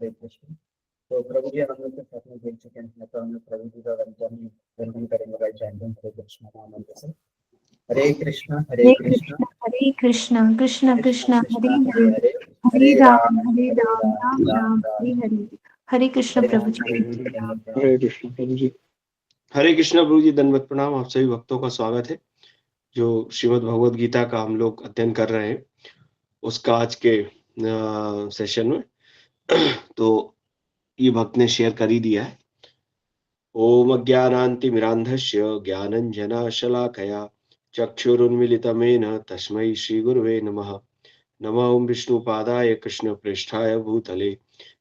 हरे कृष्ण। तो प्रभु जी हम लोग के साथ में जुड़ चुके हैं, तो हम लोग प्रभु जी का वंदन करेंगे भाई चैंटिंग हरे कृष्ण नाम से। हरे कृष्ण हरे कृष्ण कृष्ण कृष्ण हरे हरे हरे हरे राम राम राम राम हरे हरे। हरे कृष्ण प्रभु जी। हरे कृष्ण प्रभु जी। हरे कृष्ण प्रभु जी, दंडवत प्रणाम। आप सभी भक्तों का स्वागत है। जो श्रीमद् भगवद गीता का हम लोग अध्ययन कर रहे हैं उसका आज के सेशन में तो ये भक्त ने शेयर कर ही दिया है। ओम अज्ञानान्तिमिरान्धस्य ज्ञानञ्जनशलाकया चक्षुरुन्मीलितमेन तस्मै श्रीगुरुवे नमः। नमः ओं विष्णुपादाय कृष्णप्रेष्ठाय भूतले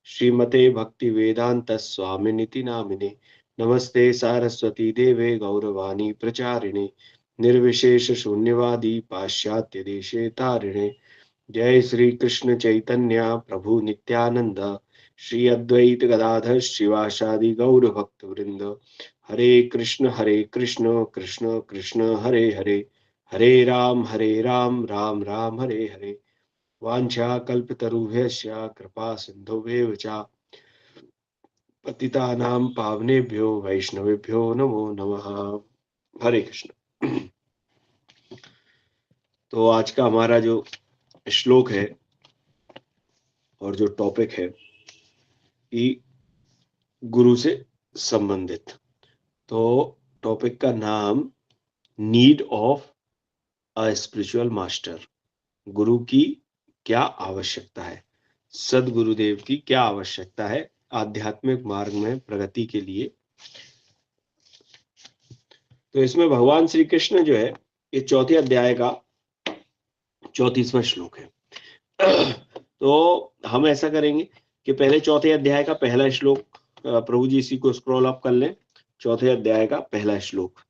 श्रीमते भक्तिवेदांत स्वामिनिति नामिने। नमस्ते सारस्वती देवे गौरवाणी प्रचारिणे निर्विशेष शून्यवादी पाश्चात्य देशे तारिणे। जय श्री कृष्ण चैतन्य प्रभु नित्यानंद श्री अद्वैत गदाधर शिवासादि गौर भक्त वृंद। हरे कृष्ण कृष्ण कृष्ण हरे हरे, हरे राम राम राम हरे हरे। वाञ्छा कल्पतरुभ्यश्च कृपा सिन्धुभ्येव च पतितानां पावनेभ्यो वैष्णवेभ्यो नमो नमः। हरे कृष्ण। तो आज का हमारा जो श्लोक है और जो टॉपिक है ये गुरु से संबंधित। तो टॉपिक का नाम need of a spiritual master, गुरु की क्या आवश्यकता है, सदगुरुदेव की क्या आवश्यकता है आध्यात्मिक मार्ग में प्रगति के लिए। तो इसमें भगवान श्री कृष्ण जो है ये चौथे अध्याय का 34वां श्लोक है। तो हम ऐसा करेंगे कि पहले चौथे अध्याय का पहला श्लोक, प्रभु जी इसी को स्क्रॉल अप कर लें। चौथे अध्याय का पहला श्लोक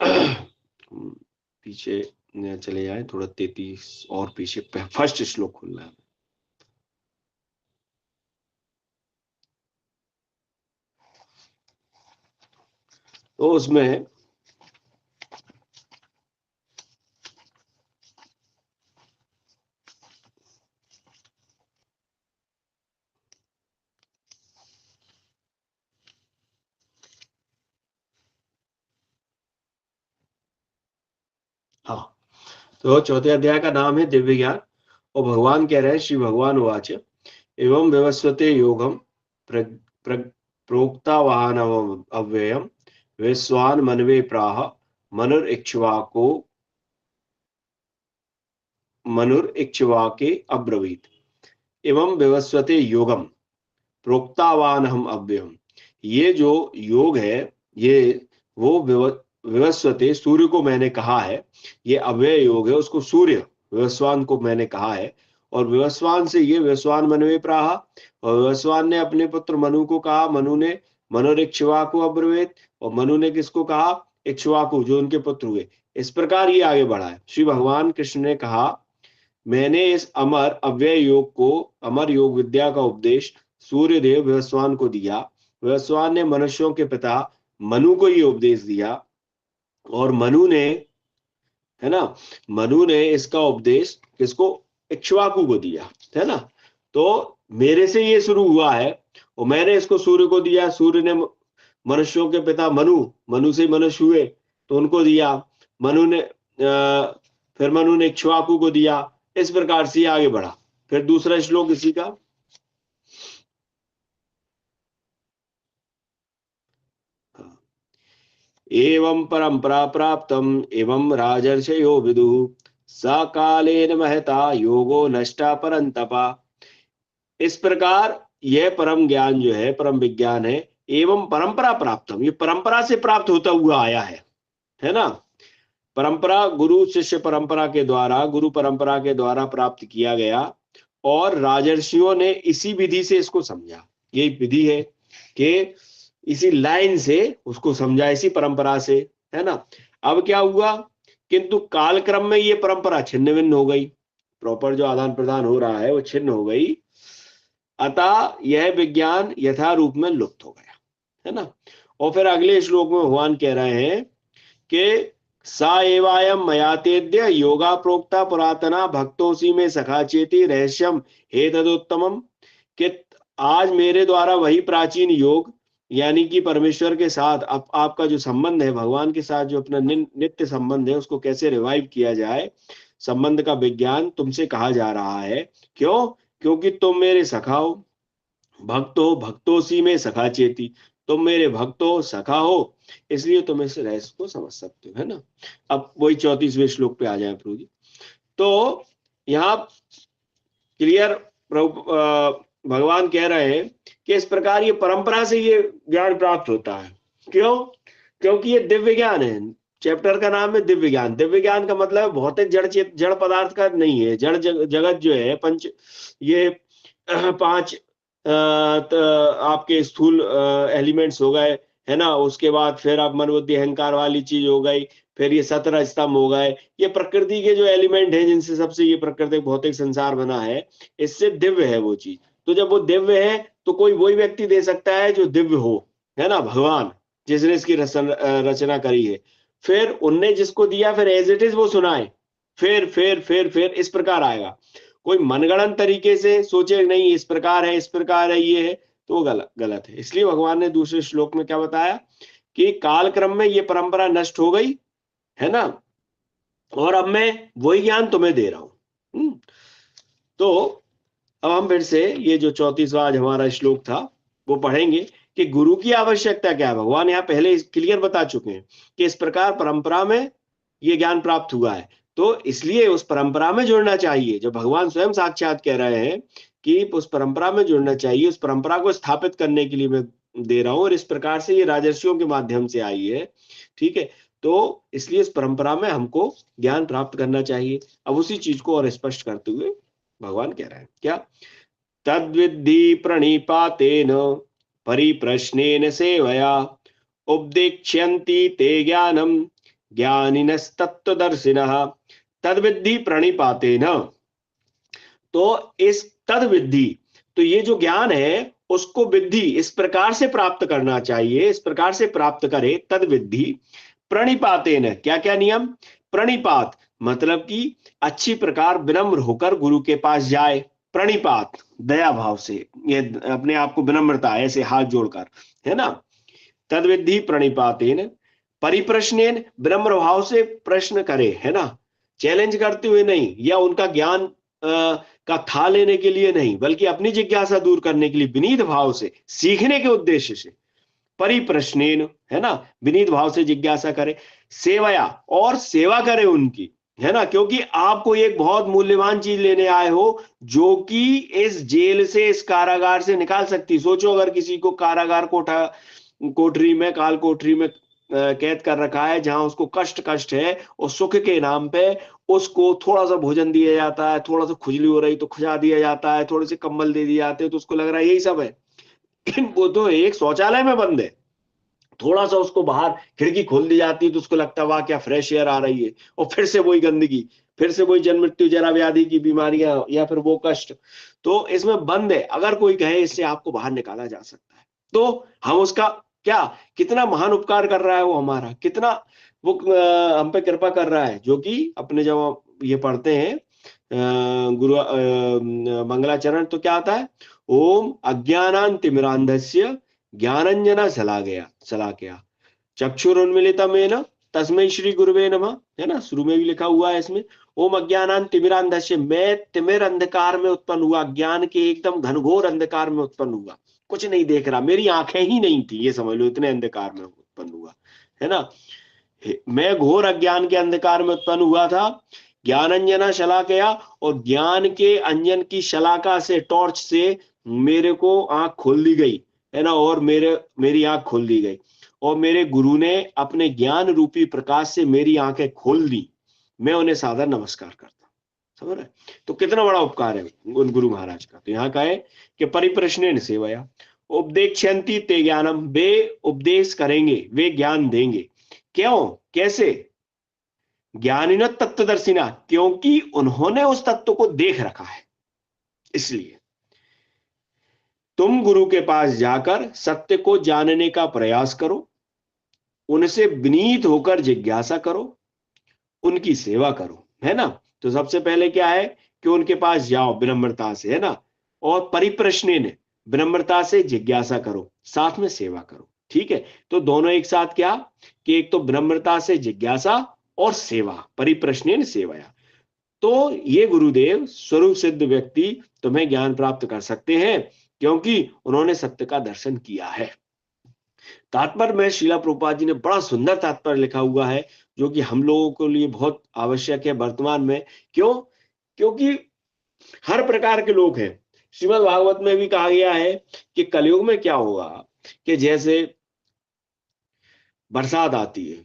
पीछे चले जाए थोड़ा, 33 और पीछे फर्स्ट श्लोक खुल रहा है। तो उसमें हाँ, तो चौथे अध्याय का नाम है दिव्य ज्ञान। और भगवान कह रहे हैं, श्री भगवान वाच एवं व्यवस्वते योगम प्रोक्तावान अव्ययम विश्वान मनवे प्राह मनुरिक्ष्वाके अब्रवीत। एवं व्यवस्वते योगम प्रोक्तावान हम अव्ययम, ये जो योग है ये वो विवस्वते सूर्य को मैंने कहा है, ये अव्यय योग है, उसको सूर्य विवस्वान को मैंने कहा है। और विवस्वान से ये विवस्वान मनवे प्राह, और विवस्वान ने अपने पुत्र मनु को कहा, मनु ने मनोरिक्ष्वाकु अब्रवीत, और मनु ने किसको कहा, इक्ष्वाकु जो उनके पुत्र हुए। इस प्रकार ये आगे बढ़ा है। श्री भगवान कृष्ण ने कहा, मैंने इस अमर अव्यय योग को, अमर योग विद्या का उपदेश सूर्यदेव विवस्वान को दिया। विवस्वान ने मनुष्यों के पिता मनु को ये उपदेश दिया, और मनु ने, है ना, मनु ने इसका उपदेश किसको, इक्ष्वाकु को दिया, है ना। तो मेरे से ये शुरू हुआ है और मैंने इसको सूर्य को दिया। सूर्य ने मनुष्यों के पिता मनु से मनुष्य हुए तो उनको दिया। मनु ने फिर मनु ने इक्ष्वाकु को दिया। इस प्रकार से आगे बढ़ा। फिर दूसरा श्लोक इसी का, एवं परंपरा प्राप्तम एवं राजर्षयो विदुः स कालेन महता योगो नष्टा परंतपा। इस प्रकार यह परम ज्ञान जो है, परम विज्ञान है, एवं परंपरा प्राप्तम, ये परंपरा से प्राप्त होता हुआ आया है ना। परंपरा गुरु शिष्य परंपरा के द्वारा, गुरु परंपरा के द्वारा प्राप्त किया गया, और राजर्षियों ने इसी विधि से इसको समझा। यही विधि है कि इसी लाइन से उसको समझा, इसी परंपरा से, है ना। अब क्या हुआ, किंतु कालक्रम में ये परंपरा छिन्न भिन्न हो गई। प्रॉपर जो आदान प्रदान हो रहा है वो छिन्न हो गई, अतः यह विज्ञान यथा रूप में लुप्त हो गया, है ना। और फिर अगले श्लोक में भगवान कह रहे हैं कि सा एवायम मयातेद्य योगा प्रोक्ता पुरातना भक्तोसी में सखा चेति रहस्यम हे तदुत्तमम, कि आज मेरे द्वारा वही प्राचीन योग यानी कि परमेश्वर के साथ आपका जो संबंध है, भगवान के साथ जो अपना नित्य संबंध है, उसको कैसे रिवाइव किया जाए, संबंध का विज्ञान तुमसे कहा जा रहा है। क्यों? क्योंकि तुम मेरे सखा हो, भक्तो भक्तोसी में सखा चेती, तुम मेरे भक्त हो, सखा हो, इसलिए तुम इस रहस्य को समझ सकते हो, है ना। अब वही 34वें श्लोक पे आ जाए प्रभु जी। तो यहाँ क्लियर भगवान कह रहे हैं कि इस प्रकार ये परंपरा से ये ज्ञान प्राप्त होता है। क्यों? क्योंकि ये दिव्य ज्ञान है। चैप्टर का नाम है दिव्य ज्ञान। दिव्य ज्ञान का मतलब भौतिक जड़ पदार्थ का नहीं है। जड़ जगत जो है पंच, ये 5 आपके स्थूल एलिमेंट्स हो गए, है ना। उसके बाद फिर अब मन बुद्धि अहंकार वाली चीज हो गई, फिर ये 17 स्तंभ हो गए। ये प्रकृति के जो एलिमेंट हैं जिनसे सबसे ये प्राकृतिक भौतिक संसार बना है, इससे दिव्य है वो चीज। तो जब वो दिव्य है तो कोई वही व्यक्ति दे सकता है जो दिव्य हो, है ना, भगवान जिसने इसकी रचना करी है। फिर उनने जिसको दिया फिर एज इट इज वो सुनाए, फिर इस प्रकार आएगा। कोई मनगढ़ंत तरीके से सोचे नहीं इस प्रकार है, इस प्रकार है, ये है, तो गलत है। इसलिए भगवान ने दूसरे श्लोक में क्या बताया कि कालक्रम में ये परंपरा नष्ट हो गई, है ना, और अब मैं वही ज्ञान तुम्हें दे रहा हूं। तो अब हम फिर से ये जो 34वां आज हमारा श्लोक था वो पढ़ेंगे कि गुरु की आवश्यकता क्या है। भगवान यहाँ पहले क्लियर बता चुके हैं कि इस प्रकार परंपरा में ये ज्ञान प्राप्त हुआ है, तो इसलिए उस परंपरा में जुड़ना चाहिए। जो भगवान स्वयं साक्षात कह रहे हैं कि उस परंपरा में जुड़ना चाहिए, उस परंपरा को स्थापित करने के लिए मैं दे रहा हूं, और इस प्रकार से ये राजर्षियों के माध्यम से आई है, ठीक है। तो इसलिए इस परंपरा में हमको ज्ञान प्राप्त करना चाहिए। अब उसी चीज को और स्पष्ट करते हुए भगवान कह रहे हैं क्या, तद्विद्धि प्रणिपातेन परिप्रश्नेन सेवया उपदेक्ष्यन्ति ते ज्ञानम ज्ञानिनस्तत्त्वदर्शिनः। तद्विद्धि प्रणिपातेन, तो इस तद्विद्धि, तो ये जो ज्ञान है उसको विद्धि इस प्रकार से प्राप्त करना चाहिए, इस प्रकार से प्राप्त करे। तद्विद्धि प्रणिपातेन, क्या क्या नियम? प्रणिपात मतलब कि अच्छी प्रकार विनम्र होकर गुरु के पास जाए। प्रणिपात दया भाव से, ये अपने आप को विनम्रता ऐसे हाथ जोड़कर, है ना। तद्विद्धि प्रणिपातेन परिप्रश्नेन, विनम्र भाव से प्रश्न करे, है ना, चैलेंज करते हुए नहीं, या उनका ज्ञान का था लेने के लिए नहीं, बल्कि अपनी जिज्ञासा दूर करने के लिए विनीत भाव से, सीखने के उद्देश्य से। परिप्रश्नेन, है ना, विनीत भाव से जिज्ञासा करे। सेवया, और सेवा करे उनकी, है ना, क्योंकि आपको एक बहुत मूल्यवान चीज लेने आए हो जो कि इस जेल से, इस कारागार से निकाल सकती। सोचो अगर किसी को कारागार कोठरी में, काल कोठरी में कैद कर रखा है, जहां उसको कष्ट है, और सुख के नाम पे उसको थोड़ा सा भोजन दिया जाता है, थोड़ा सा खुजली हो रही तो खुजा दिया जाता है, थोड़े से कंबल दे दिए जाते हैं, तो उसको लग रहा है यही सब है। लेकिन वो तो एक शौचालय में बंद है, थोड़ा सा उसको बाहर खिड़की खोल दी जाती है तो उसको लगता है वाह क्या फ्रेश एयर आ रही है, और फिर से वही गंदगी, फिर से वही जन्म मृत्यु जरा व्याधि की बीमारियां, या फिर वो कष्ट। तो इसमें बंद है। अगर कोई कहे इससे आपको बाहर निकाला जा सकता है, तो हम उसका क्या, कितना महान उपकार कर रहा है वो हमारा, कितना वो हम पे कृपा कर रहा है। जो कि अपने जब ये पढ़ते हैं गुरु मंगलाचरण, तो क्या आता है, ओम अज्ञानान्तिमिरान्धस्य ज्ञानंजना शलाकया चक्षुरुन्मीलितमेन तस्मै श्री गुरुवे नमः, है ना, शुरू में भी लिखा हुआ है इसमें। ओम अज्ञानान्तिमिरान्धस्य, मैं तिमिर अंधकार में उत्पन्न हुआ, ज्ञान के एकदम घनघोर अंधकार में उत्पन्न हुआ, कुछ नहीं देख रहा, मेरी आंखें ही नहीं थी, ये समझ लो, इतने अंधकार में उत्पन्न हुआ, है ना। मैं घोर अज्ञान के अंधकार में उत्पन्न हुआ था। ज्ञानंजना शलाकया, और ज्ञान के अंजन की शलाका से, टॉर्च से मेरे को आंख खोल दी गई, है ना, और मेरी आंख खोल दी गई, और मेरे गुरु ने अपने ज्ञान रूपी प्रकाश से मेरी आंखें खोल दी। मैं उन्हें सादर नमस्कार करता हूं। समझ रहे? तो कितना बड़ा उपकार है उन गुरु महाराज का। तो यहाँ का है कि परिप्रश्नेन सेवया उपदेक्ष्यन्ति ते ज्ञानम, वे उपदेश करेंगे, वे ज्ञान देंगे। क्यों, कैसे? ज्ञानिन तत्वदर्शिना, क्योंकि उन्होंने उस तत्व को देख रखा है। इसलिए तुम गुरु के पास जाकर सत्य को जानने का प्रयास करो, उनसे विनीत होकर जिज्ञासा करो, उनकी सेवा करो, है ना। तो सबसे पहले क्या है कि उनके पास जाओ विनम्रता से, है ना, और परिप्रश्नेन, विनम्रता से जिज्ञासा करो, साथ में सेवा करो। ठीक है, तो दोनों एक साथ क्या कि एक तो विनम्रता से जिज्ञासा और सेवा, परिप्रश्नेन सेवया। तो ये गुरुदेव स्वरूप सिद्ध व्यक्ति तुम्हें ज्ञान प्राप्त कर सकते हैं क्योंकि उन्होंने सत्य का दर्शन किया है। तात्पर्य में श्रीला प्रभुपाद जी ने बड़ा सुंदर तात्पर्य लिखा हुआ है जो कि हम लोगों के लिए बहुत आवश्यक है वर्तमान में। क्यों? क्योंकि हर प्रकार के लोग हैं। श्रीमद् भागवत में भी कहा गया है कि कलयुग में क्या होगा कि जैसे बरसात आती है,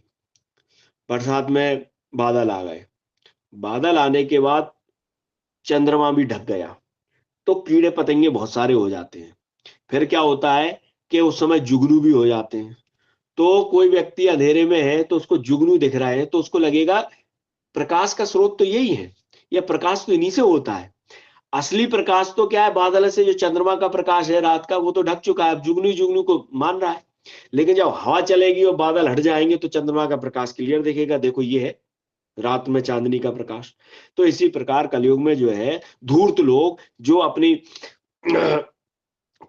बरसात में बादल आ गए, बादल आने के बाद चंद्रमा भी ढक गया तो कीड़े पतंगे बहुत सारे हो जाते हैं। फिर क्या होता है कि उस समय जुगनू भी हो जाते हैं। तो कोई व्यक्ति अंधेरे में है तो उसको जुगनू दिख रहा है तो उसको लगेगा प्रकाश का स्रोत तो यही है, या प्रकाश तो इन्हीं से होता है। असली प्रकाश तो क्या है, बादल से जो चंद्रमा का प्रकाश है रात का वो तो ढक चुका है, अब जुगनू जुगनू को मान रहा है। लेकिन जब हवा चलेगी और बादल हट जाएंगे तो चंद्रमा का प्रकाश क्लियर दिखेगा, देखो ये है रात में चांदनी का प्रकाश। तो इसी प्रकार कलयुग में जो है धूर्त लोग जो अपनी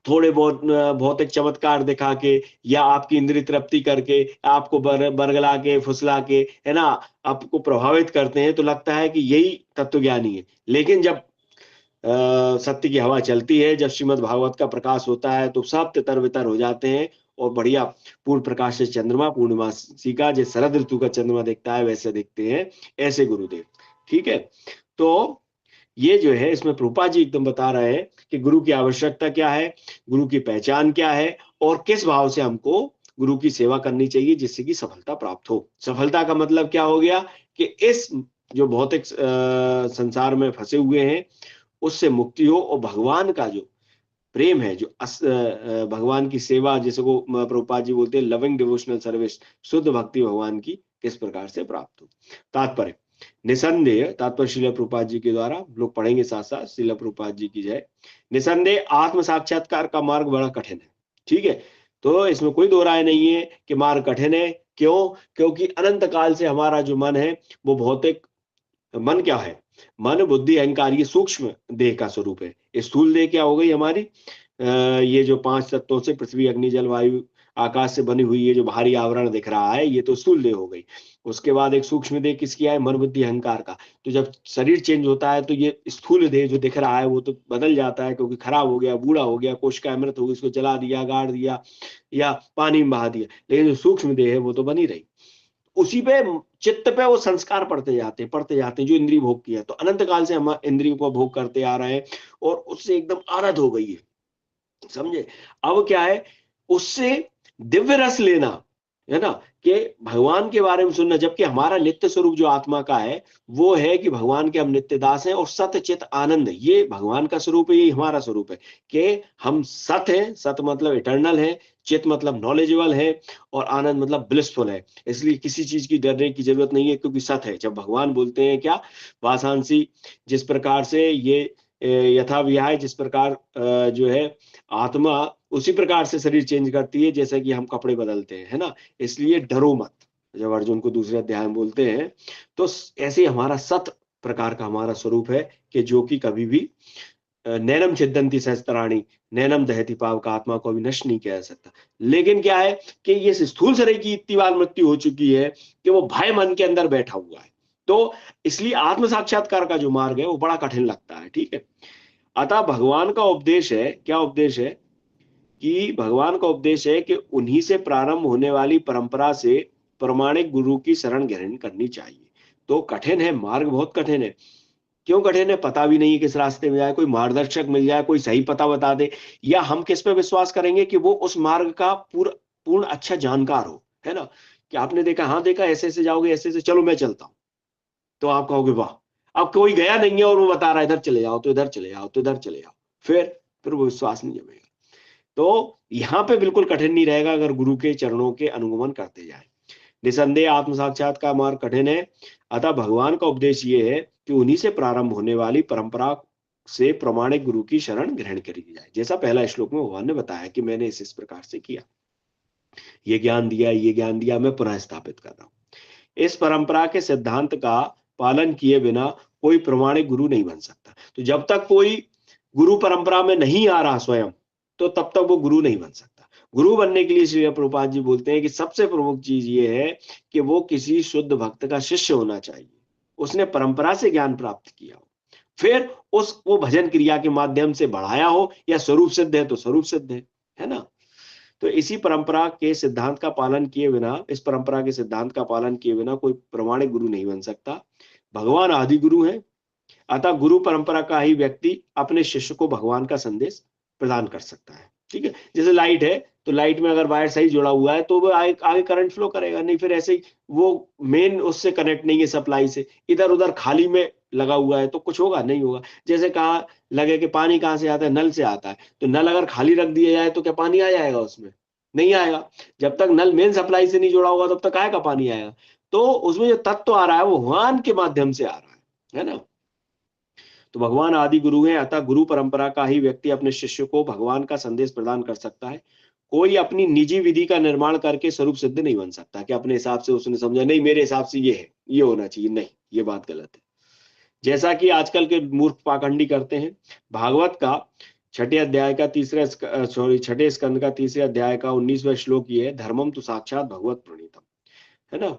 थोड़े बहुत भौतिक चमत्कार दिखा के या आपकी इंद्रिय तृप्ति करके आपको बरगला के फुसला के, है ना, आपको प्रभावित करते हैं तो लगता है कि यही तत्वज्ञानी है। लेकिन जब सत्य की हवा चलती है, जब श्रीमद् भागवत का प्रकाश होता है तो सब तितर बितर हो जाते हैं और बढ़िया पूर्ण प्रकाश से चंद्रमा पूर्णिमासी का जैसे शरद ऋतु का चंद्रमा दिखता है वैसे दिखते हैं ऐसे गुरुदेव। ठीक है, तो ये जो है इसमें प्रभुपाद जी एकदम बता रहे हैं कि गुरु की आवश्यकता क्या है, गुरु की पहचान क्या है और किस भाव से हमको गुरु की सेवा करनी चाहिए जिससे कि सफलता प्राप्त हो। सफलता का मतलब क्या हो गया कि इस जो भौतिक संसार में फंसे हुए हैं उससे मुक्ति हो और भगवान का जो प्रेम है, जो भगवान की सेवा जैसे को प्रभुपाद जी बोलते हैं लविंग डिवोशनल सर्विस, शुद्ध भक्ति भगवान की किस प्रकार से प्राप्त हो। तात्पर्य निसंदेह, तात्पर्य श्रील प्रभुपाद जी के द्वारा लोग पढ़ेंगे साथ साथ, श्रील प्रभुपाद जी की जय। निसंदेह आत्म साक्षात्कार का मार्ग बड़ा कठिन है। ठीक है, तो इसमें कोई दो राय नहीं है कि मार्ग कठिन है। क्यों? क्योंकि अनंत काल से हमारा जो मन है वो भौतिक मन क्या है, मन बुद्धि अहंकार ये सूक्ष्म देह का स्वरूप है। स्थूल देह क्या हो गई हमारी, ये जो 5 तत्वों से पृथ्वी अग्नि जल वायु आकाश से बनी हुई ये जो भारी आवरण दिख रहा है ये तो स्थूल देह हो गई। उसके बाद एक सूक्ष्म देह किसकी है, मन बुद्धि अहंकार का। तो जब शरीर चेंज होता है तो ये स्थूल देह जो दिख रहा है वो तो बदल जाता है क्योंकि खराब हो गया, बूढ़ा हो गया, कोशिका अमृत हो गई, इसको जला दिया, गाड़ दिया या पानी में बहा दिया, लेकिन जो सूक्ष्म देह है वो तो बनी रही। उसी पे चित्त पे वो संस्कार पड़ते जाते हैं जो इंद्रिय भोग किया। तो अनंत काल से हम इंद्रियों को भोग करते आ रहे हैं और उससे एकदम आदत हो गई है, समझे। अब क्या है, उससे दिव्य रस लेना है ना, कि भगवान के बारे में सुनना, जबकि हमारा नित्य स्वरूप जो आत्मा का है वो है कि भगवान के हम नित्य दास हैं और सत चित आनंद ये भगवान का स्वरूप है, ये हमारा स्वरूप है कि हम सत हैं। सत मतलब इटर्नल है, चित मतलब नॉलेजेबल है और आनंद मतलब ब्लिसफुल है। इसलिए किसी चीज की डरने की जरूरत नहीं है क्योंकि सत है। जब भगवान बोलते हैं क्या, वासांसी जिस प्रकार से ये यथा विहाय, जिस प्रकार जो है आत्मा उसी प्रकार से शरीर चेंज करती है जैसे कि हम कपड़े बदलते हैं, है ना। इसलिए डरो मत, जब अर्जुन को दूसरे अध्याय में बोलते हैं तो ऐसे हमारा सत प्रकार का हमारा स्वरूप है कि जो कि कभी भी नैनम छिदंती सहस्त्राणी नैनम दहती पाव का आत्मा को भी नष्ट नहीं किया जा सकता। लेकिन क्या है कि ये स्थूल शरीर की इतनी बार मृत्यु हो चुकी है कि वो भय मन के अंदर बैठा हुआ है। तो इसलिए आत्म साक्षात्कार का जो मार्ग है वो बड़ा कठिन लगता है। ठीक है, अतः भगवान का उपदेश है, क्या उपदेश है कि भगवान का उपदेश है कि उन्हीं से प्रारंभ होने वाली परंपरा से प्रमाणिक गुरु की शरण ग्रहण करनी चाहिए। तो कठिन है, मार्ग बहुत कठिन है। क्यों कठिन है, पता भी नहीं है किस रास्ते में जाए, कोई मार्गदर्शक मिल जाए, कोई सही पता बता दे, या हम किस पे विश्वास करेंगे कि वो उस मार्ग का पूर्ण अच्छा जानकार हो, है ना। कि आपने देखा, हाँ देखा, ऐसे ऐसे जाओगे, ऐसे ऐसे, चलो मैं चलता हूँ, तो आप कहोगे वाह। अब कोई गया नहीं है और वो बता रहा है इधर चले जाओ तो इधर चले जाओ तो इधर चले जाओ, फिर वो विश्वास नहीं जमेगा। तो यहाँ पे बिल्कुल कठिन नहीं रहेगा अगर गुरु के चरणों के अनुगमन करते जाए। निसंदेह आत्म साक्षात का मार्ग कठिन है, अतः भगवान का उपदेश ये है कि उन्हीं से प्रारंभ होने वाली परंपरा से प्रमाणिक गुरु की शरण ग्रहण करी जाए। जैसा पहला श्लोक में भगवान ने बताया कि मैंने इस प्रकार से किया, ये ज्ञान दिया, मैं पुनः स्थापित कर रहा हूं। इस परंपरा के सिद्धांत का पालन किए बिना कोई प्रमाणिक गुरु नहीं बन सकता। तो जब तक कोई गुरु परंपरा में नहीं आ रहा स्वयं, तो तब तक वो गुरु नहीं बन सकता। गुरु बनने के लिए श्री प्रभुपाद जी बोलते हैं कि सबसे प्रमुख चीज ये है कि वो किसी शुद्ध भक्त का शिष्य होना चाहिए, उसने परंपरा से ज्ञान प्राप्त किया हो, फिर वो भजन क्रिया के माध्यम से बढ़ाया हो, या स्वरूप सिद्ध है तो स्वरूप सिद्ध है ना। तो इसी परंपरा के सिद्धांत का पालन किए बिना, इस परंपरा के सिद्धांत का पालन किए बिना कोई प्रमाणिक गुरु नहीं बन सकता। भगवान आदि गुरु हैं, अतः गुरु परंपरा का ही व्यक्ति अपने शिष्य को भगवान का संदेश प्रदान कर सकता है। ठीक है, जैसे लाइट है तो लाइट में अगर वायर सही जुड़ा हुआ है तो वो आगे करंट फ्लो करेगा, नहीं फिर ऐसे ही वो मेन उससे कनेक्ट नहीं है सप्लाई से, इधर उधर खाली में लगा हुआ है तो कुछ होगा नहीं होगा। जैसे कहा लगे कि पानी कहाँ से आता है, नल से आता है, तो नल अगर खाली रख दिया जाए तो क्या पानी आ जाएगा उसमें? नहीं आएगा। जब तक नल मेन सप्लाई से नहीं जुड़ा होगा तब तक आएगा पानी आएगा। तो उसमें जो तत्व आ रहा है वो भगवान के माध्यम से आ रहा है ना। तो भगवान आदि गुरु हैं, अतः गुरु परंपरा का ही व्यक्ति अपने शिष्य को भगवान का संदेश प्रदान कर सकता है। कोई अपनी निजी विधि का निर्माण करके स्वरूप सिद्ध नहीं बन सकता कि अपने हिसाब से उसने समझा नहीं मेरे हिसाब से ये है, ये होना चाहिए, नहीं, ये बात गलत है। जैसा कि आजकल के मूर्ख पाखंडी करते हैं। भागवत का छठे स्कंद का तीसरे अध्याय का 19वां श्लोक ये है, धर्मम तो साक्षात भगवत प्रणीतम, है ना।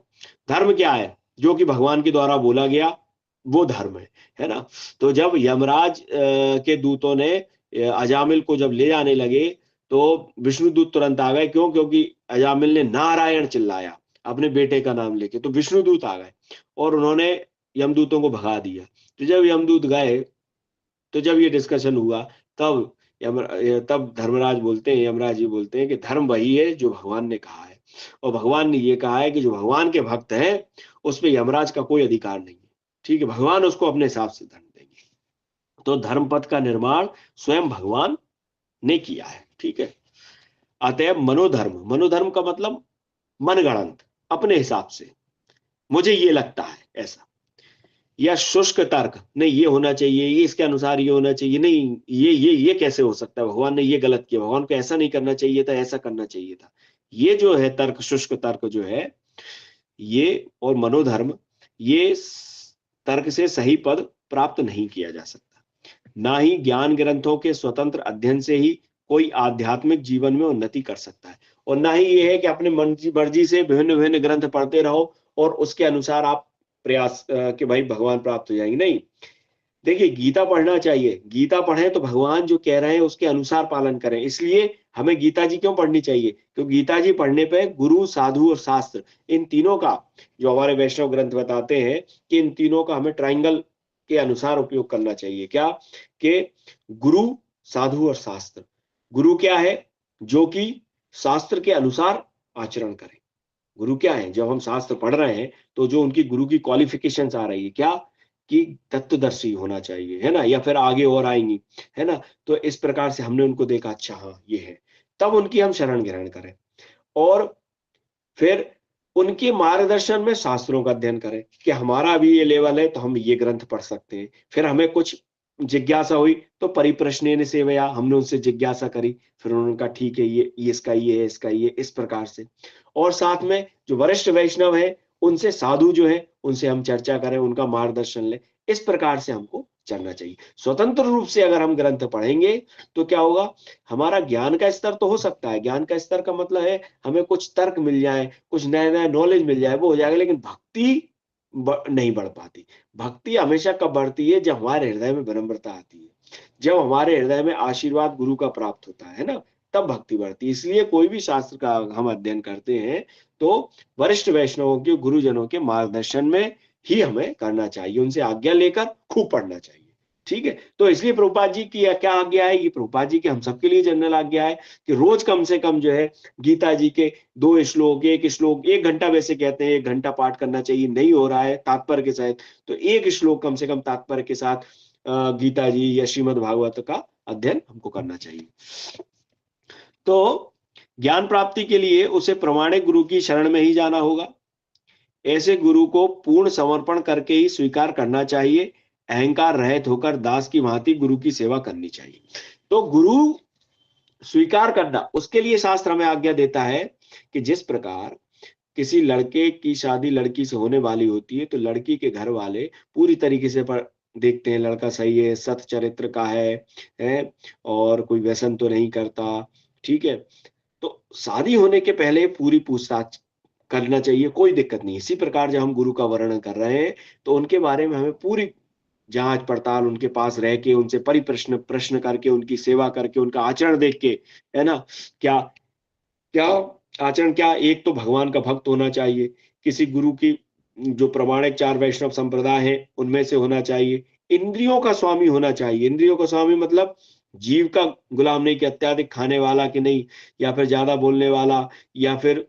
धर्म क्या है? जो कि भगवान के द्वारा बोला गया वो धर्म है ना। तो जब यमराज के दूतों ने अजामिल को जब ले जाने लगे तो विष्णु दूत तुरंत आ गए। क्यों? क्योंकि अजामिल ने नारायण चिल्लाया अपने बेटे का नाम लेके, तो विष्णु दूत आ गए और उन्होंने यमदूतों को भगा दिया। तो जब यमदूत गए तो जब ये डिस्कशन हुआ तब धर्मराज बोलते हैं, यमराज जी बोलते हैं कि धर्म वही है जो भगवान ने कहा है, और भगवान ने ये कहा है कि जो भगवान के भक्त हैं उस पे यमराज का कोई अधिकार नहीं है। ठीक है, भगवान उसको अपने हिसाब से दंड देंगे। तो धर्म पथ का निर्माण स्वयं भगवान ने किया है। ठीक है, अतएव मनोधर्म का मतलब मनगढ़ंत, अपने हिसाब से मुझे ये लगता है ऐसा, या शुष्क तर्क, नहीं ये होना चाहिए, ये इसके अनुसार ये होना चाहिए, नहीं ये कैसे हो सकता है, भगवान ने ये गलत किया, भगवान को ऐसा नहीं करना चाहिए था, ऐसा करना चाहिए था। ये जो है तर्क, शुष्क तर्क जो है ये, और मनोधर्म, ये तर्क से सही पद प्राप्त नहीं किया जा सकता। ना ही ज्ञान ग्रंथों के स्वतंत्र अध्ययन से ही कोई आध्यात्मिक जीवन में उन्नति कर सकता है, और ना ही ये है कि अपने मर्जी से विभिन्न विभिन्न ग्रंथ पढ़ते रहो और उसके अनुसार आप प्रयास कि भाई भगवान प्राप्त हो जाएंगे। नहीं, देखिए गीता पढ़ना चाहिए, गीता पढ़ें तो भगवान जो कह रहे हैं उसके अनुसार पालन करें। इसलिए हमें गीता जी क्यों पढ़नी चाहिए? क्योंकि गीता जी पढ़ने पे गुरु, साधु और शास्त्र, इन तीनों का, जो हमारे वैष्णव ग्रंथ बताते हैं कि इन तीनों का हमें ट्राइंगल के अनुसार उपयोग करना चाहिए। क्या? कि गुरु, साधु और शास्त्र। गुरु क्या है? जो कि शास्त्र के अनुसार आचरण करे। गुरु क्या है? जब हम शास्त्र पढ़ रहे हैं तो जो उनकी गुरु की क्वालिफिकेशंस आ रही है, क्या कि तत्वदर्शी होना चाहिए, है ना, या फिर आगे और आएंगी, है ना। तो इस प्रकार से हमने उनको देखा, अच्छा हाँ ये है, तब उनकी हम शरण ग्रहण करें और फिर उनके मार्गदर्शन में शास्त्रों का अध्ययन करें कि हमारा अभी ये लेवल है तो हम ये ग्रंथ पढ़ सकते हैं। फिर हमें कुछ जिज्ञासा हुई तो परिप्रश्नेन सेवया, हमने उनसे जिज्ञासा करी, फिर उन्होंने कहा ठीक है ये इसका ये है, इसका ये, इस प्रकार से। और साथ में जो वरिष्ठ वैष्णव है उनसे, साधु जो है उनसे हम चर्चा करें, उनका मार्गदर्शन लें। इस प्रकार से हमको चलना चाहिए। स्वतंत्र रूप से अगर हम ग्रंथ पढ़ेंगे तो क्या होगा? हमारा ज्ञान का स्तर तो हो सकता है, ज्ञान का स्तर का मतलब है हमें कुछ तर्क मिल जाए, कुछ नया नया नॉलेज मिल जाए, वो हो जाएगा, लेकिन भक्ति नहीं बढ़ पाती। भक्ति हमेशा कब बढ़ती है? जब हमारे हृदय में विनम्रता आती है, जब हमारे हृदय में आशीर्वाद गुरु का प्राप्त होता है ना, तब भक्ति बढ़ती है। इसलिए कोई भी शास्त्र का हम अध्ययन करते हैं तो वरिष्ठ वैष्णवों के, गुरुजनों के मार्गदर्शन में ही हमें करना चाहिए, उनसे आज्ञा लेकर खूब पढ़ना चाहिए। ठीक है, तो इसलिए प्रभुपाद जी की क्या आज्ञा है? ये प्रभुपाद जी की हम सबके लिए जनरल आज्ञा है कि रोज कम से कम जो है गीता जी के 2 श्लोक, 1 श्लोक, 1 घंटा, वैसे कहते हैं 1 घंटा पाठ करना चाहिए, नहीं हो रहा है तात्पर्य के साथ तो 1 श्लोक कम से कम तात्पर्य के साथ गीता जी या श्रीमद् भागवत का अध्ययन हमको करना चाहिए। तो ज्ञान प्राप्ति के लिए उसे प्रमाणिक गुरु की शरण में ही जाना होगा। ऐसे गुरु को पूर्ण समर्पण करके ही स्वीकार करना चाहिए। अहंकार रहित होकर दास की भांति गुरु की सेवा करनी चाहिए। तो गुरु स्वीकार करना, उसके लिए शास्त्र हमें आज्ञा देता है कि जिस प्रकार किसी लड़के की शादी लड़की से होने वाली होती है तो लड़की के घर वाले पूरी तरीके से देखते हैं लड़का सही है, सत चरित्र का है और कोई व्यसन तो नहीं करता, ठीक है। तो शादी होने के पहले पूरी पूछताछ करना चाहिए, कोई दिक्कत नहीं। इसी प्रकार जब हम गुरु का वर्णन कर रहे हैं तो उनके बारे में हमें पूरी जांच पड़ताल उनके पास रह के, उनसे परिप्रश्न प्रश्न करके, उनकी सेवा करके, उनका आचरण देख के, है ना, क्या क्या आचरण, क्या एक तो भगवान का भक्त होना चाहिए, किसी गुरु की जो प्रमाणिक 4 वैष्णव संप्रदाय है उनमें से होना चाहिए, इंद्रियों का स्वामी होना चाहिए। इंद्रियों का स्वामी मतलब जीव का गुलाम नहीं, कि अत्याधिक खाने वाला कि नहीं, या फिर ज्यादा बोलने वाला, या फिर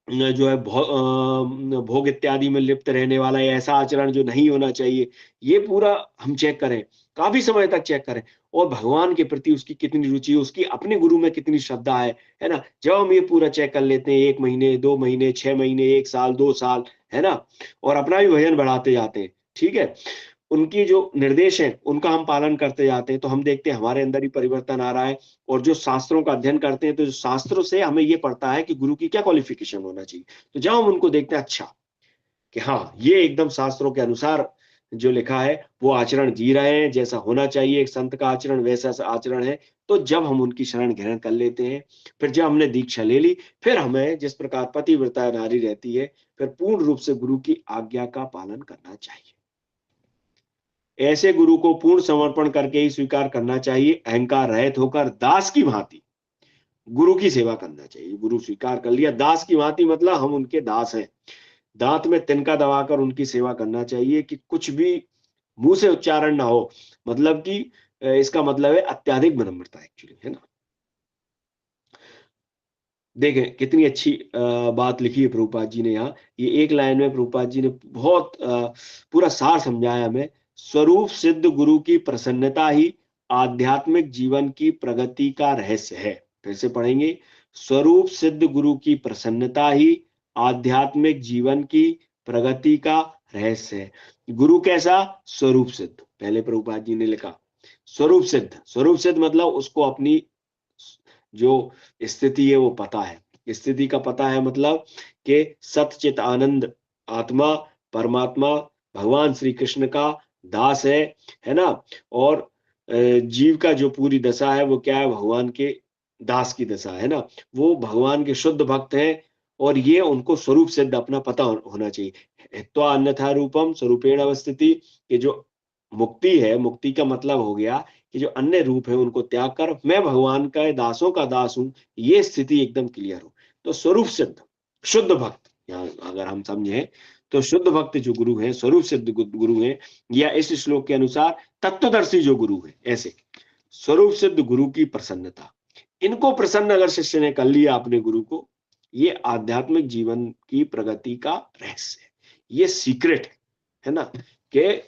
जो है भोग इत्यादि में लिप्त रहने वाला, या ऐसा आचरण जो नहीं होना चाहिए। ये पूरा हम चेक करें, काफी समय तक चेक करें, और भगवान के प्रति उसकी कितनी रुचि है, उसकी अपने गुरु में कितनी श्रद्धा है ना। जब हम ये पूरा चेक कर लेते हैं, 1 महीने 2 महीने 6 महीने 1 साल 2 साल, है ना, और अपना भी भजन बढ़ाते जाते हैं, ठीक है, उनकी जो निर्देश है उनका हम पालन करते जाते हैं, तो हम देखते हैं हमारे अंदर ही परिवर्तन आ रहा है। और जो शास्त्रों का अध्ययन करते हैं तो जो शास्त्रों से हमें ये पड़ता है कि गुरु की क्या क्वालिफिकेशन होना चाहिए। तो जब हम उनको देखते हैं, अच्छा कि हाँ ये एकदम शास्त्रों के अनुसार जो लिखा है वो आचरण जी रहे हैं, जैसा होना चाहिए एक संत का आचरण वैसा आचरण है, तो जब हम उनकी शरण ग्रहण कर लेते हैं, फिर जब हमने दीक्षा ले ली, फिर हमें जिस प्रकार पतिव्रता नारी रहती है, फिर पूर्ण रूप से गुरु की आज्ञा का पालन करना चाहिए। ऐसे गुरु को पूर्ण समर्पण करके ही स्वीकार करना चाहिए, अहंकार रहित होकर दास की भांति गुरु की सेवा करना चाहिए। गुरु स्वीकार कर लिया, दास की भांति मतलब हम उनके दास हैं, दांत में तिनका दबाकर उनकी सेवा करना चाहिए, कि कुछ भी मुंह से उच्चारण ना हो, मतलब कि इसका मतलब है अत्याधिक विनम्रता एक्चुअली, है ना। देखें कितनी अच्छी बात लिखी है प्रभुपाद जी ने यहाँ, ये एक लाइन में प्रभुपाद जी ने बहुत पूरा सार समझाया हमें। स्वरूप सिद्ध गुरु की प्रसन्नता ही आध्यात्मिक जीवन की प्रगति का रहस्य है। फिर से पढ़ेंगे, स्वरूप सिद्ध गुरु की प्रसन्नता ही आध्यात्मिक जीवन की प्रगति का रहस्य है। गुरु कैसा? स्वरूप सिद्ध। पहले प्रभुपाद जी ने लिखा स्वरूप सिद्ध, स्वरूप सिद्ध मतलब उसको अपनी जो स्थिति है वो पता है, स्थिति का पता है, मतलब कि सतचित आनंद आत्मा परमात्मा भगवान श्री कृष्ण का दास है ना, और जीव का जो पूरी दशा है वो क्या है? भगवान के दास की दशा है ना, वो भगवान के शुद्ध भक्त हैं, और ये उनको स्वरूप सिद्ध अपना पता होना चाहिए। हित्वा अन्यथा रूपम स्वरूपेण अवस्थिति, कि जो मुक्ति है, मुक्ति का मतलब हो गया कि जो अन्य रूप है उनको त्याग कर मैं भगवान का दासों का दास हूं, ये स्थिति एकदम क्लियर हो। तो स्वरूप सिद्ध शुद्ध भक्त, यहाँ अगर हम समझें तो शुद्ध भक्त जो गुरु हैं, स्वरूप सिद्ध गुरु हैं, या इस श्लोक के अनुसार तत्वदर्शी जो गुरु है, ऐसे स्वरूप सिद्ध गुरु की प्रसन्नता, इनको प्रसन्न अगर शिष्य ने कर लिया अपने गुरु को, ये आध्यात्मिक जीवन की प्रगति का रहस्य है, ये सीक्रेट है ना। कि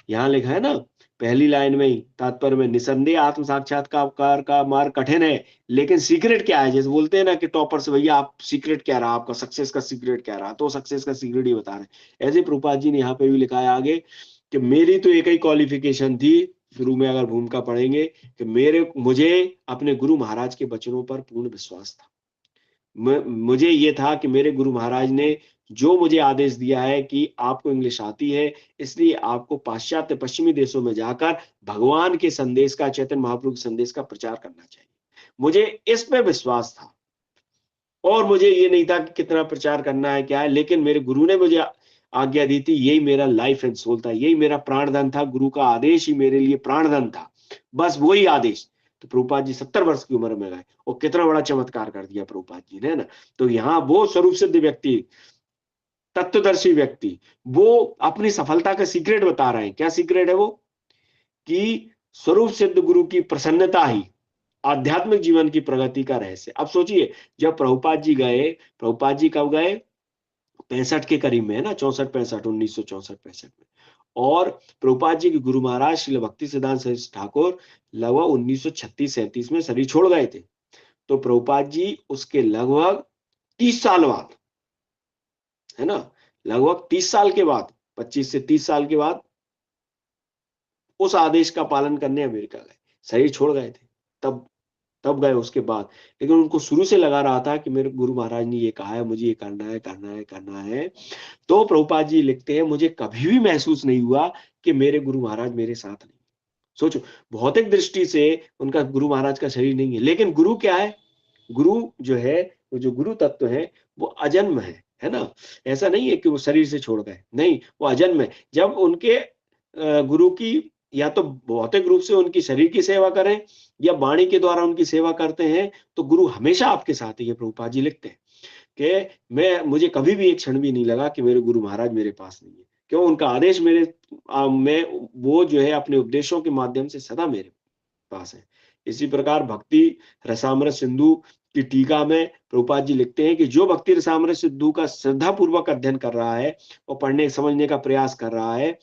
यहाँ लिखा है ना पहली लाइन में ही तात्पर्य में, निसंदेह आत्म साक्षात्कार का मार्ग कठिन है, लेकिन सीक्रेट क्या है? जैसे बोलते हैं ना कि टॉपर से, भैया आप सीक्रेट क्या रहा, आपका सक्सेस का सीक्रेट क्या रहा, तो सक्सेस का सीक्रेट ही बता रहे हैं। ऐसे प्रभुपाद जी ने यहाँ पे भी लिखा है आगे कि मेरी तो एक ही क्वालिफिकेशन थी, शुरू में अगर भूमिका पढ़ेंगे, कि मुझे अपने गुरु महाराज के वचनों पर पूर्ण विश्वास था। मुझे ये था कि मेरे गुरु महाराज ने जो मुझे आदेश दिया है कि आपको इंग्लिश आती है, इसलिए आपको पाश्चात्य पश्चिमी देशों में जाकर भगवान के संदेश का, चैतन्य महाप्रभु के संदेश का प्रचार करना चाहिए। मुझे इस पे विश्वास था, और मुझे ये नहीं था कि कितना प्रचार करना है क्या है, लेकिन मेरे गुरु ने मुझे आज्ञा दी थी, यही मेरा लाइफ एंड सोल था, यही मेरा प्राणधन था, गुरु का आदेश ही मेरे लिए प्राणधन था, बस वही आदेश। तो प्रभुपाद जी 70 वर्ष की उम्र में गए, और कितना बड़ा चमत्कार कर दिया प्रभुपाद जी ने ना। तो यहाँ वो स्वरूप सिद्ध व्यक्ति, तत्वदर्शी व्यक्ति, वो अपनी सफलता का सीक्रेट बता रहे हैं। क्या सीक्रेट है वो? कि स्वरूप सिद्ध गुरु की प्रसन्नता ही आध्यात्मिक जीवन की प्रगति का रहस्य। अब सोचिए, जब प्रभुपाद जी गए, प्रभुपाद जी कब गए? 65 के करीब में, है ना, 64-65, 1964-65 में। और प्रभुपाद जी के गुरु महाराज श्री भक्ति सिद्धांत सरस्वती ठाकुर लगभग 1936-37 में शरीर छोड़ गए थे। तो प्रभुपाद जी उसके लगभग 30 साल बाद, है ना, लगभग 30 साल के बाद, 25 से 30 साल के बाद उस आदेश का पालन करने अमेरिका गए, शरीर छोड़ गए थे, तब गए उसके बाद। लेकिन उनको शुरू से लगा रहा था कि मेरे गुरु महाराज ने ये कहा है, मुझे ये करना है, करना है, करना है। तो प्रभुपाद जी लिखते हैं, मुझे कभी भी महसूस नहीं हुआ कि मेरे गुरु महाराज मेरे साथ नहीं। सोचो, भौतिक दृष्टि से उनका गुरु महाराज का शरीर नहीं है, लेकिन गुरु क्या है? गुरु जो है, वो जो गुरु तत्व है वो अजन्म है ना। ऐसा नहीं है कि वो शरीर से छोड़ गए, नहीं, वो अजन्म है। जब उनके गुरु की या तो भौतिक रूप से उनकी शरीर की सेवा करें या वाणी के द्वारा उनकी सेवा करते हैं, तो गुरु हमेशा आपके साथ है। ये प्रभुपाद जी लिखते हैं कि मुझे कभी भी एक क्षण भी नहीं लगा कि मेरे गुरु महाराज मेरे पास नहीं है। क्यों? उनका आदेश मैं वो जो है अपने उपदेशों के माध्यम से सदा मेरे पास है। इसी प्रकार भक्ति रसामृत सिंधु की टीका में प्रभुपाद जी लिखते हैं कि जो भक्ति रसामृत सिंधु का श्रद्धा पूर्वक अध्ययन कर रहा है और पढ़ने समझने का प्रयास कर रहा है,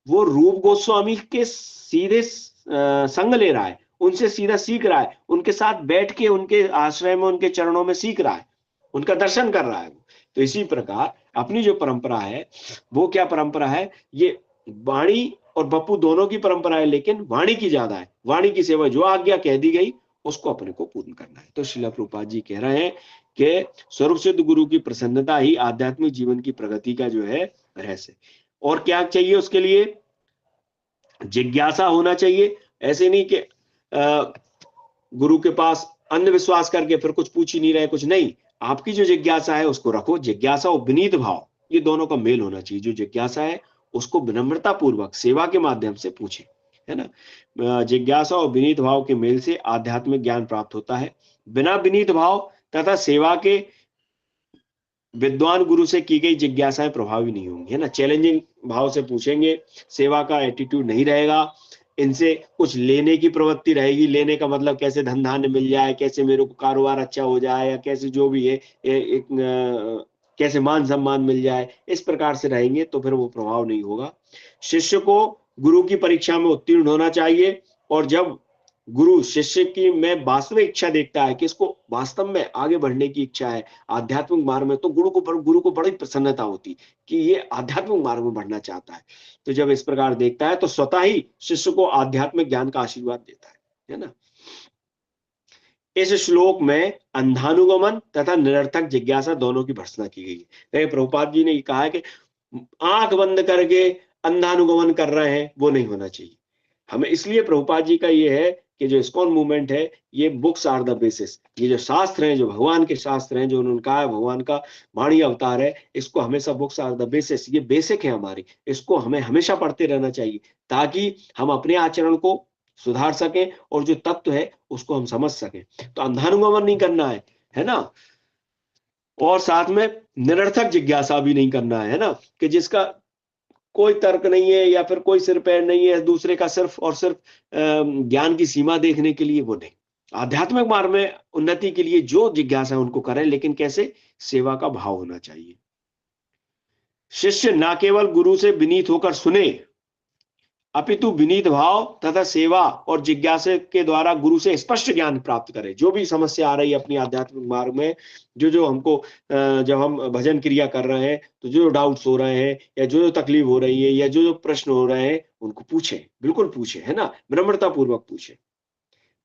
वो रूप गोस्वामी के सीधे संग ले रहा है, उनसे सीधा सीख रहा है, उनके साथ बैठ के उनके आश्रय में उनके चरणों में सीख रहा है, उनका दर्शन कर रहा है। तो इसी प्रकार अपनी जो परंपरा है वो क्या परंपरा है? ये वाणी और बप्पू दोनों की परंपरा है, लेकिन वाणी की ज्यादा है। वाणी की सेवा, जो आज्ञा कह दी गई उसको अपने को पूर्ण करना है। तो श्रील प्रभुपाद जी कह रहे हैं कि स्वरूप सिद्ध गुरु की प्रसन्नता ही आध्यात्मिक जीवन की प्रगति का जो है रहस्य। और क्या चाहिए उसके लिए? जिज्ञासा होना चाहिए। ऐसे नहीं कि गुरु के पास अंधविश्वास करके फिर कुछ पूछ ही नहीं रहे, कुछ नहीं। आपकी जो जिज्ञासा है उसको रखो। जिज्ञासा और विनीत भाव, ये दोनों का मेल होना चाहिए। जो जिज्ञासा है उसको विनम्रता पूर्वक सेवा के माध्यम से पूछे, है ना। जिज्ञासा और विनीत भाव के मेल से आध्यात्मिक ज्ञान प्राप्त होता है। बिना विनीत भाव तथा सेवा के विद्वान गुरु से की गई जिज्ञासाएं प्रभावी नहीं होंगी, है ना। चैलेंजिंग भाव से पूछेंगे, सेवा का एटीट्यूड नहीं रहेगा, इनसे कुछ लेने की प्रवृत्ति रहेगी। लेने का मतलब कैसे धन धान्य मिल जाए, कैसे मेरे को कारोबार अच्छा हो जाए, या कैसे जो भी है कैसे मान सम्मान मिल जाए, इस प्रकार से रहेंगे तो फिर वो प्रभाव नहीं होगा। शिष्य को गुरु की परीक्षा में उत्तीर्ण होना चाहिए, और जब गुरु शिष्य की में वास्तविक इच्छा देखता है कि इसको वास्तव में आगे बढ़ने की इच्छा है आध्यात्मिक मार्ग में, तो गुरु को बड़ी प्रसन्नता होती कि ये आध्यात्मिक मार्ग में बढ़ना चाहता है। तो जब इस प्रकार देखता है तो स्वतः ही शिष्य को आध्यात्मिक ज्ञान का आशीर्वाद देता है ना। इस श्लोक में अंधानुगमन तथा निरर्थक जिज्ञासा दोनों की भर्त्सना की गई है। प्रभुपाद जी ने कहा है कि आंख बंद करके अंधानुगमन कर रहे हैं, वो नहीं होना चाहिए हमें। इसलिए प्रभुपाद जी का ये है कि जो इस्कॉन मूवमेंट है, ये बुक्स आर द बेसिस। ये जो शास्त्र हैं, जो भगवान के शास्त्र हैं, जो उन्होंने कहा है भगवान का वाणी अवतार है, इसको हमेशा बुक्स आर द बेसिस, ये बेसिक है हमारी, इसको हमें हमेशा पढ़ते रहना चाहिए ताकि हम अपने आचरण को सुधार सकें और जो तत्व है उसको हम समझ सकें। तो अंधानुगमन नहीं करना है ना। और साथ में निरर्थक जिज्ञासा भी नहीं करना है ना, कि जिसका कोई तर्क नहीं है या फिर कोई सिर पैर नहीं है, दूसरे का सिर्फ और सिर्फ ज्ञान की सीमा देखने के लिए, वो नहीं। आध्यात्मिक मार्ग में उन्नति के लिए जो जिज्ञासा है उनको करें, लेकिन कैसे? सेवा का भाव होना चाहिए। शिष्य ना केवल गुरु से विनीत होकर सुने, अपितु विनीत भाव तथा सेवा और जिज्ञासा के द्वारा गुरु से स्पष्ट ज्ञान प्राप्त करे। जो भी समस्या आ रही है अपनी आध्यात्मिक मार्ग में, जो हमको जब हम भजन क्रिया कर रहे हैं तो जो डाउट्स हो रहे हैं या जो तकलीफ हो रही है या जो प्रश्न हो रहे हैं, उनको पूछे, बिल्कुल पूछे, है ना, विनम्रता पूर्वक पूछे।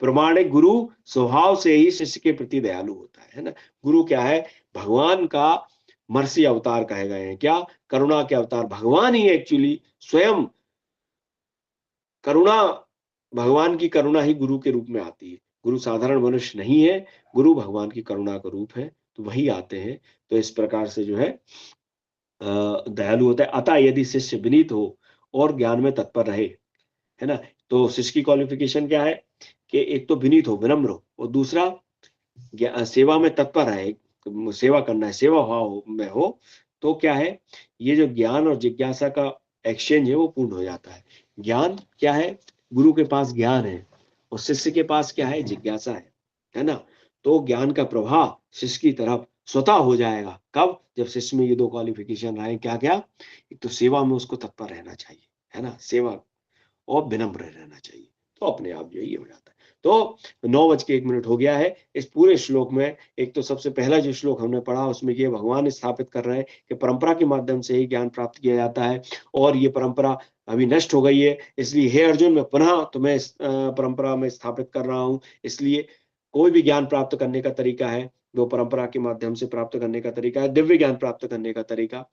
प्रमाणिक गुरु स्वभाव से ही शिष्य के प्रति दयालु होता है ना। गुरु क्या है? भगवान का मर्सी अवतार कहे गए हैं। क्या? करुणा के अवतार। भगवान ही एक्चुअली स्वयं करुणा, भगवान की करुणा ही गुरु के रूप में आती है। गुरु साधारण मनुष्य नहीं है, गुरु भगवान की करुणा का रूप है, तो वही आते हैं। तो इस प्रकार से जो है दयालु होता है। अतः यदि शिष्य विनीत हो और ज्ञान में तत्पर रहे, है ना, तो शिष्य की क्वालिफिकेशन क्या है कि एक तो विनीत हो, विनम्र हो, और दूसरा सेवा में तत्पर रहे, सेवा करना है, सेवा भाव में हो, तो क्या है, ये जो ज्ञान और जिज्ञासा का एक्सचेंज है वो पूर्ण हो जाता है। ज्ञान क्या है? गुरु के पास ज्ञान है और शिष्य के पास क्या है? जिज्ञासा है ना। तो ज्ञान का प्रभाव शिष्य की तरफ स्वतः हो जाएगा। कब? जब शिष्य में ये दो क्वालिफिकेशन रहे। क्या क्या? एक तो सेवा में उसको तत्पर रहना चाहिए, है ना, सेवा, और विनम्र रहना चाहिए, तो अपने आप जो ये हो जाता है। तो 9:01 हो गया है। इस पूरे श्लोक में एक तो सबसे पहला जो श्लोक हमने पढ़ा उसमें ये भगवान स्थापित कर रहे हैं कि परंपरा के माध्यम से ही ज्ञान प्राप्त किया जाता है, और ये परंपरा अभी नष्ट हो गई है। इसलिए हे अर्जुन, मैं पुनः तुम्हें परंपरा में स्थापित कर रहा हूं। इसलिए कोई भी ज्ञान प्राप्त करने का तरीका है वो परंपरा के माध्यम से प्राप्त करने का तरीका है, दिव्य ज्ञान प्राप्त करने का तरीका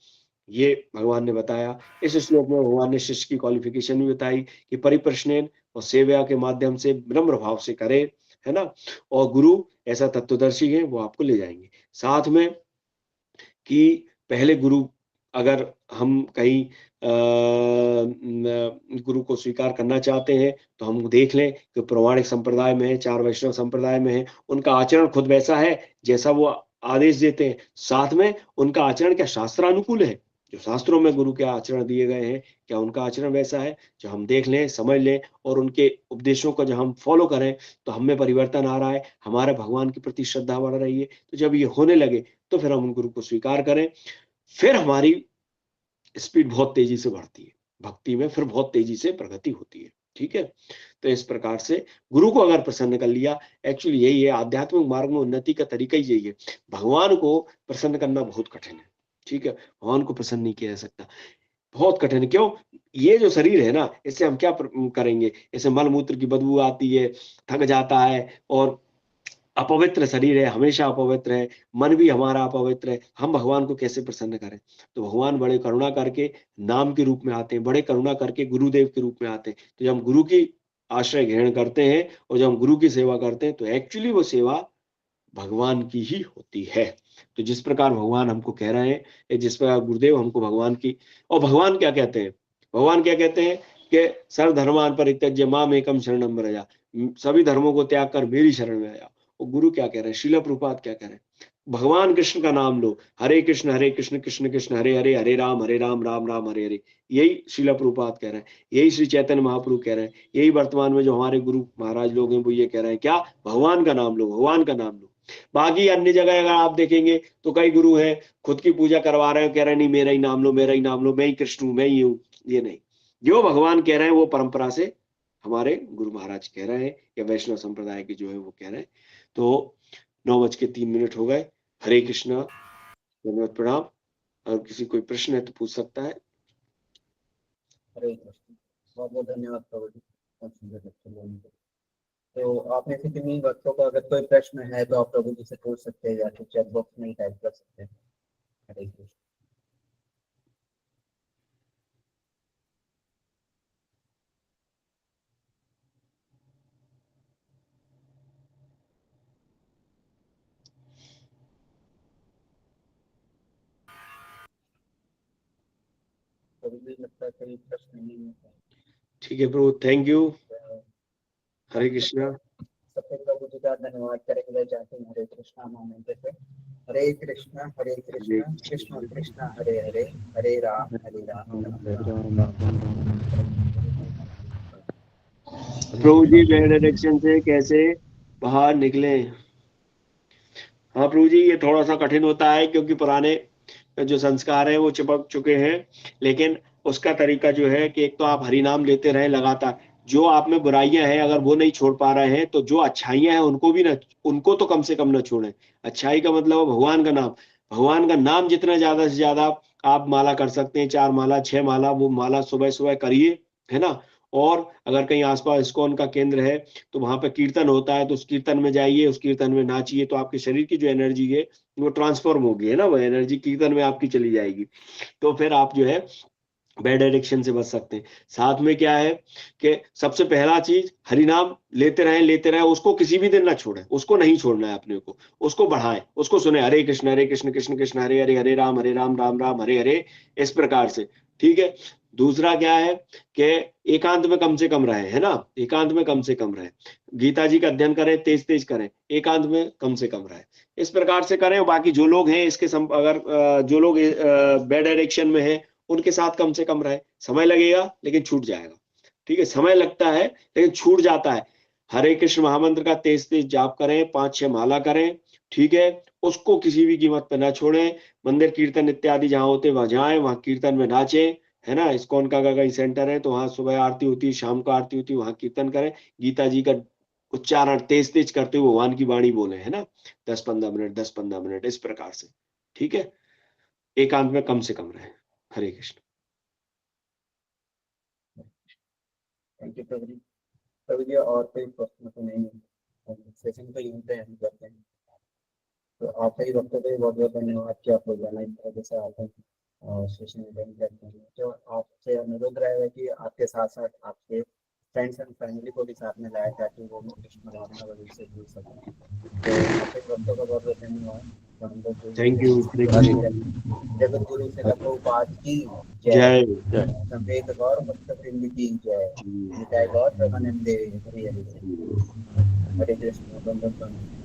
ये भगवान ने बताया। इस श्लोक में भगवान ने शिष्य की क्वालिफिकेशन भी बताई कि परिप्रश्नेन और सेवा के माध्यम से विनम्र भाव से करे, है ना। और गुरु ऐसा तत्वदर्शी है, वो आपको ले जाएंगे। साथ में कि पहले गुरु, अगर हम कहीं गुरु को स्वीकार करना चाहते हैं तो हम देख लें कि प्रमाणिक संप्रदाय में है, 4 वैष्णव संप्रदाय में है, उनका आचरण खुद वैसा है जैसा वो आदेश देते हैं। साथ में उनका आचरण क्या शास्त्रानुकूल है, जो शास्त्रों में गुरु के आचरण दिए गए हैं, क्या उनका आचरण वैसा है, जो हम देख लें, समझ लें और उनके उपदेशों को जब हम फॉलो करें तो हमें परिवर्तन आ रहा है, हमारे भगवान के प्रति श्रद्धा बढ़ रही है। तो जब ये होने लगे तो फिर हम उन गुरु को स्वीकार करें। फिर हमारी स्पीड बहुत तेजी से बढ़ती है, भक्ति में फिर बहुत तेजी से प्रगति होती है। ठीक है, तो इस प्रकार से गुरु को अगर प्रसन्न कर लिया, एक्चुअली यही है आध्यात्मिक मार्ग में उन्नति का तरीका ही यही है। भगवान को प्रसन्न करना बहुत कठिन है। ठीक है, भगवान को प्रसन्न नहीं किया जा सकता, बहुत कठिन है। क्यों? ये जो शरीर है ना, इससे हम क्या करेंगे, इससे मल मूत्र की बदबू आती है, थक जाता है और अपवित्र शरीर है, हमेशा अपवित्र है, मन भी हमारा अपवित्र है, हम भगवान को कैसे प्रसन्न करें। तो भगवान बड़े करुणा करके नाम के रूप में आते हैं, बड़े करुणा करके गुरुदेव के रूप में आते हैं। तो जब हम गुरु की आश्रय ग्रहण करते हैं और जब हम गुरु की सेवा करते हैं तो एक्चुअली वो सेवा भगवान की ही होती है। तो जिस प्रकार भगवान हमको कह रहे हैं, जिस प्रकार गुरुदेव हमको भगवान की, और भगवान क्या कहते हैं, भगवान क्या कहते हैं कि सर्वधर्मान परित्यज्य माम एकम शरणम व्रज, सभी धर्मों को त्याग कर मेरी शरण में आया। और गुरु क्या कह रहे हैं, श्रील प्रभुपाद क्या कह रहे हैं, भगवान कृष्ण का नाम लो, हरे कृष्ण कृष्ण कृष्ण हरे हरे, हरे राम राम राम हरे हरे। यही श्रील प्रभुपाद कह रहे हैं, यही श्री चैतन्य महाप्रभु कह रहे हैं, यही वर्तमान में जो हमारे गुरु महाराज लोग हैं वो ये कह रहे हैं, क्या, भगवान का नाम लो, भगवान का नाम लो। बाकी अन्य जगह अगर आप देखेंगे तो कई गुरु हैं खुद की पूजा करवा रहे हैं, कह रहे हैं नहीं मेरा ही नाम लो, मेरा ही नाम लो, मैं ही कृष्ण हूं, मैं ही हूं। ये नहीं, जो भगवान कह रहे हैं वो परंपरा से हमारे गुरु महाराज कह रहे हैं, या वैष्णव संप्रदाय के जो है वो कह रहे हैं। तो 9:03 हो गए। हरे कृष्णा, धन्यवाद, प्रणाम। और किसी कोई प्रश्न है तो पूछ सकता है। हरे कृष्ण, बहुत बहुत धन्यवाद प्रभु जी, बहुत सुंदर लेक्चर देने के लिए। तो आप में से किन्हीं भक्तों का अगर कोई प्रश्न है तो आप प्रभु जी से पूछ सकते हैं या फिर चैट बॉक्स में ही टाइप कर सकते हैं। हरे कृष्ण। प्रभु जी लगता है कोई प्रश्न नहीं है। ठीक है प्रभु, थैंक यू। हरे कृष्णा। सबसे प्रभु जी का धन्यवाद करेंगे जाते हैं हरे कृष्णा महामंत्र से। हरे कृष्णा कृष्ण कृष्ण हरे हरे, हरे राम राम राम। प्रभु जी बैड एडिक्शन से कैसे बाहर निकले? हाँ प्रभु जी, ये थोड़ा सा कठिन होता है क्योंकि पुराने जो संस्कार है वो चिपक चुके हैं। लेकिन उसका तरीका जो है कि एक तो आप हरि नाम लेते रहे लगातार, जो आप में बुराइयां हैं अगर वो नहीं छोड़ पा रहे हैं तो जो अच्छाइयां हैं उनको भी ना, उनको तो कम से कम ना छोड़ें। अच्छाई का मतलब भगवान का नाम, भगवान का नाम जितना ज्यादा से ज्यादा आप माला कर सकते हैं, 4 माला 6 माला, वो माला सुबह सुबह करिए, है ना। और अगर कहीं आसपास इस्कॉन का केंद्र है तो वहां पे कीर्तन होता है तो उस कीर्तन में जाइए, उस कीर्तन में नाचिए, तो आपके शरीर की जो एनर्जी है वो ट्रांसफॉर्म होगी, है ना, वो एनर्जी कीर्तन में आपकी चली जाएगी। तो फिर आप जो है बैड एडिक्शन से बच सकते हैं। साथ में क्या है कि सबसे पहला चीज हरि नाम लेते रहें, उसको किसी भी दिन ना छोड़ें, उसको नहीं छोड़ना है अपने को, उसको बढ़ाएं, उसको सुने, हरे कृष्ण कृष्ण कृष्ण हरे हरे, हरे राम राम राम हरे हरे, इस प्रकार से। ठीक है। दूसरा क्या है कि एकांत में कम से कम रहे, है ना, एकांत में कम से कम रहे, गीता जी का अध्ययन करें, तेज तेज करें, एकांत में कम से कम रहे, इस प्रकार से करें। बाकी जो लोग हैं इसके अगर जो लोग बैड एडिक्शन में है उनके साथ कम से कम रहे, समय लगेगा लेकिन छूट जाएगा। ठीक है, समय लगता है लेकिन छूट जाता है। हरे कृष्ण महामंत्र का तेज तेज जाप करें, 5-6 माला करें। ठीक है, उसको किसी भी कीमत पर ना छोड़ें। मंदिर कीर्तन इत्यादि जहां होते वहां जाएं, वहां कीर्तन में नाचें, है ना। इस्कॉन का कहीं सेंटर है तो वहां सुबह आरती होती है, शाम को आरती होती है, वहां कीर्तन करें, गीता जी का उच्चारण तेज तेज करते हुए भगवान की वाणी बोले, है ना, 10-15 मिनट 10-15 मिनट, इस प्रकार से। ठीक है, एकांत में कम से कम रहे। हरे कृष्ण। थैंक यू प्रभु जी। प्रभु जी और कोई प्रश्न तो नहीं है, सेशन को यहीं पे हम करते हैं। तो आपका ही वक्त पे बहुत बहुत धन्यवाद कि आप रोजाना इस तरह से आते हैं। सेशन अटेंड करते हैं। तो आपसे अनुरोध रहेगा कि आपके साथ साथ आपके फ्रेंड्स एंड फैमिली को भी साथ में लाया ताकि वो भी कृष्ण भावना वगैरह से जुड़ सकें। तो आपके भक्तों का बहुत बहुत धन्यवाद। तो हम लोग थैंक यू। हरे कृष्ण। जगत गुरु से प्रभुपाद की जय। जय जय। संवेद गौर भक्त वृंद की जय। निताय गौर प्रेमानंदे हरि हरि। हरे कृष्ण। वंदन।